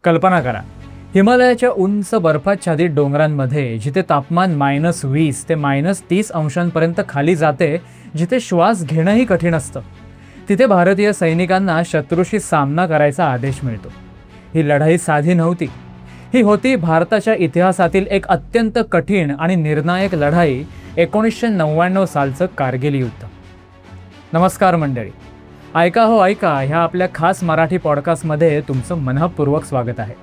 कल्पना करा, हिमालयाच्या उंच बर्फाच्छादित डोंगरांमध्ये जिथे तापमान -20 ते -30 अंशांपर्यंत खाली जाते, जिथे श्वास घेणंही कठीण असतं, तिथे भारतीय सैनिकांना शत्रूशी सामना करायचा आदेश मिळतो. ही लढाई साधी नव्हती. ही होती भारताच्या इतिहासातील एक अत्यंत कठीण आणि निर्णायक लढाई, 1999 सालचं कारगिल युद्ध. नमस्कार मंडळी, ऐका हो ऐका ह्या आपल्या खास मराठी पॉडकास्टमध्ये तुमचं मनःपूर्वक स्वागत आहे.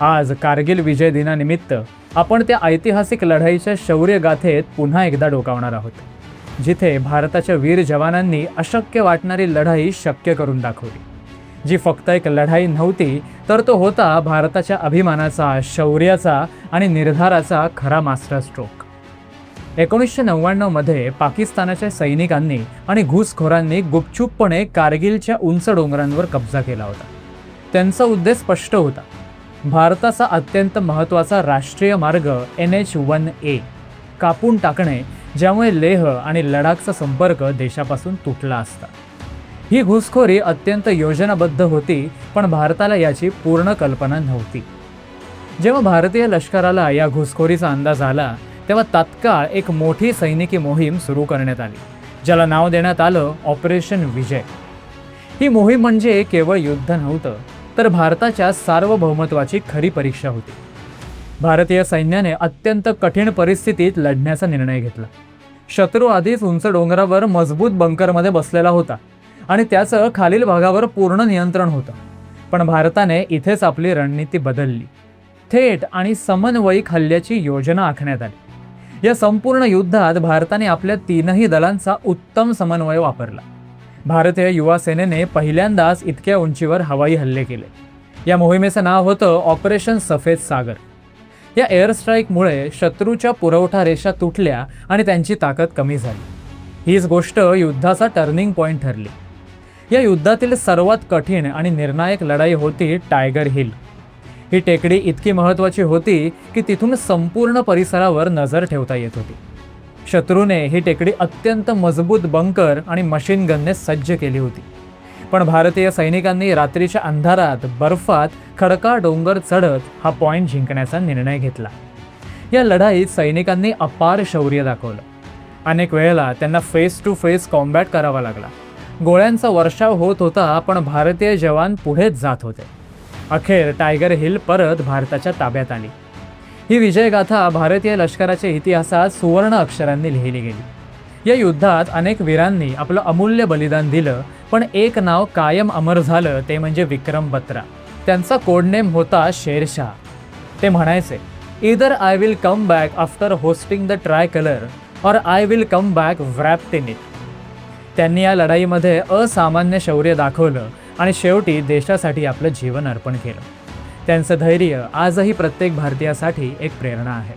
आज कारगिल विजय दिनानिमित्त आपण त्या ऐतिहासिक लढाईच्या शौर्यगाथेत पुन्हा एकदा डोकावणार आहोत, जिथे भारताच्या वीर जवानांनी अशक्य वाटणारी लढाई शक्य करून दाखवली. जी फक्त एक लढाई नव्हती, तर तो होता भारताच्या अभिमानाचा, शौर्याचा आणि निर्धाराचा खरा मास्टर स्ट्रोक. 1999 मध्ये पाकिस्तानाच्या सैनिकांनी आणि घुसखोरांनी गुपचूपपणे कारगिलच्या उंच डोंगरांवर कब्जा केला होता. त्यांचा उद्देश स्पष्ट होता: भारताचा अत्यंत महत्त्वाचा राष्ट्रीय मार्ग NH-1A कापून टाकणे, ज्यामुळे लेह आणि लडाखचा संपर्क देशापासून तुटला असता. ही घुसखोरी अत्यंत योजनाबद्ध होती, पण भारताला याची पूर्ण कल्पना नव्हती. जेव्हा भारतीय लष्कराला या घुसखोरीचा अंदाज आला, तेव्हा तात्काळ एक मोठी सैनिकी मोहीम सुरू करण्यात आली, ज्याला नाव देण्यात आलं ऑपरेशन विजय. ही मोहीम म्हणजे केवळ युद्ध नव्हतं, तर भारताच्या सार्वभौमत्वाची खरी परीक्षा होती. भारतीय सैन्याने अत्यंत कठीण परिस्थितीत लढण्याचा निर्णय घेतला. शत्रू आधीच उंच डोंगरावर मजबूत बंकरमध्ये बसलेला होता आणि त्याचं खालील भागावर पूर्ण नियंत्रण होतं. पण भारताने इथेच आपली रणनीती बदलली. थेट आणि समन्वयिक हल्ल्याची योजना आखण्यात आली. या संपूर्ण युद्धात भारताने आपल्या तीनही दलांचा उत्तम समन्वय वापरला. भारतीय युवा सेनेने पहिल्यांदाच इतक्या उंचीवर हवाई हल्ले केले. या मोहिमेचं नाव होतं ऑपरेशन सफेद सागर. या एअर स्ट्राईकमुळे शत्रूच्या पुरवठा रेषा तुटल्या आणि त्यांची ताकद कमी झाली. हीच गोष्ट युद्धाचा टर्निंग पॉईंट ठरली. या युद्धातील सर्वात कठीण आणि निर्णायक लढाई होती टायगर हिल. ही टेकडी इतकी महत्त्वाची होती की तिथून संपूर्ण परिसरावर नजर ठेवता येत होती. शत्रूने ही टेकडी अत्यंत मजबूत बंकर आणि मशीन गनने सज्ज केली होती. पण भारतीय सैनिकांनी रात्रीच्या अंधारात बर्फात खडका डोंगर चढत हा पॉईंट जिंकण्याचा निर्णय घेतला. या लढाईत सैनिकांनी अपार शौर्य दाखवलं. अनेक वेळेला त्यांना फेस टू फेस कॉम्बॅट करावा लागला. गोळ्यांचा वर्षाव होत होता, पण भारतीय जवान पुढेच जात होते. अखेर टायगर हिल परत भारताच्या ताब्यात आली. ही विजयगाथा भारतीय लष्कराच्या इतिहासात सुवर्ण अक्षरांनी लिहिली गेली. या युद्धात अनेक वीरांनी आपलं अमूल्य बलिदान दिलं, पण एक नाव कायम अमर झालं, ते म्हणजे विक्रम बत्रा. त्यांचा कोडनेम होता शेरशाह. ते म्हणायचे, either I will come back after hoisting the tricolour or I will come back wrapped in it. त्यांनी या लढाईमध्ये असामान्य शौर्य दाखवलं आणि शेवटी देशासाठी आपलं जीवन अर्पण केलं. त्यांचं धैर्य आजही प्रत्येक भारतीयासाठी एक प्रेरणा आहे.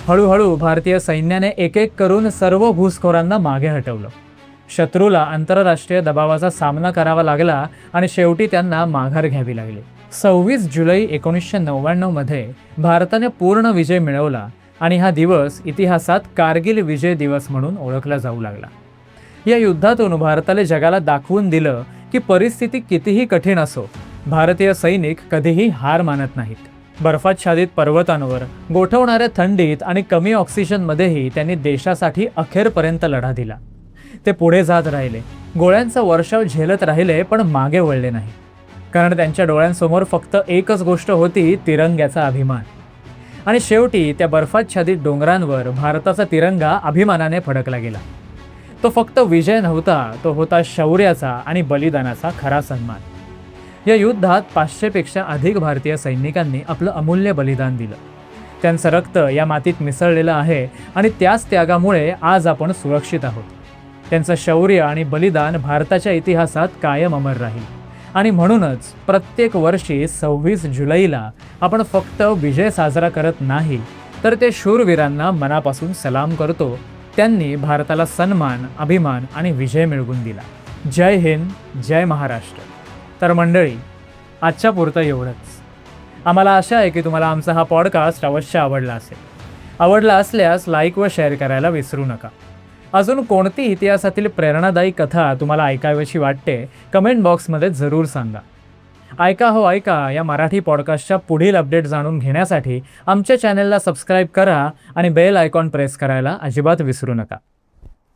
हळूहळू भारतीय सैन्याने एक एक करून सर्व घुसखोरांना मागे हटवलं. शत्रूला आंतरराष्ट्रीय दबावाचा सामना करावा लागला आणि शेवटी त्यांना माघार घ्यावी लागली. 26 जुलै 1999 मध्ये भारताने पूर्ण विजय मिळवला आणि हा दिवस इतिहासात कारगिल विजय दिवस म्हणून ओळखला जाऊ लागला. या युद्धातून भारताने जगाला दाखवून दिलं की परिस्थिती कितीही कठीण असो, भारतीय सैनिक कधीही हार मानत नाहीत. बर्फाच्छादित पर्वतांवर, गोठवणाऱ्या थंडीत आणि कमी ऑक्सिजनमध्येही त्यांनी देशासाठी अखेरपर्यंत लढा दिला. ते पुढे जात राहिले, गोळ्यांचा वर्षाव झेलत राहिले, पण मागे वळले नाही. कारण त्यांच्या डोळ्यांसमोर फक्त एकच गोष्ट होती: तिरंग्याचा अभिमान. आणि शेवटी त्या बर्फाच्छादित डोंगरांवर भारताचा तिरंगा अभिमानाने फडकला गेला. तो फक्त विजय नव्हता, तो होता शौर्याचा आणि बलिदानाचा खरा सन्मान. या युद्धात 500 पेक्षा अधिक भारतीय सैनिकांनी आपलं अमूल्य बलिदान दिलं. त्यांचं रक्त या मातीत मिसळलेलं आहे आणि त्याच त्यागामुळे आज आपण सुरक्षित आहोत. त्यांचं शौर्य आणि बलिदान भारताच्या इतिहासात कायम अमर राहील. आणि म्हणूनच प्रत्येक वर्षी 26 जुलैला आपण फक्त विजय साजरा करत नाही, तर ते शूरवीरांना मनापासून सलाम करतो. त्यांनी भारताला सन्मान, अभिमान आणि विजय मिळवून दिला. जय हिंद, जय महाराष्ट्र. तर मंडळी, आजच्या पुरतं एवढंच. आम्हाला आशा आहे की तुम्हाला आमचा हा पॉडकास्ट अवश्य आवडला असेल. आवडला असल्यास लाईक व शेअर करायला विसरू नका. अजून कोणती इतिहासातील प्रेरणादायी कथा तुम्हाला ऐकावीशी वाटते, कमेंट बॉक्समध्ये जरूर सांगा. ऐका हो ऐका या मराठी पॉडकास्टच्या पुढील अपडेट जाणून घेण्यासाठी आमच्या चॅनलला सबस्क्राईब करा आणि बेल आयकॉन प्रेस करायला अजिबात विसरू नका.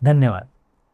धन्यवाद.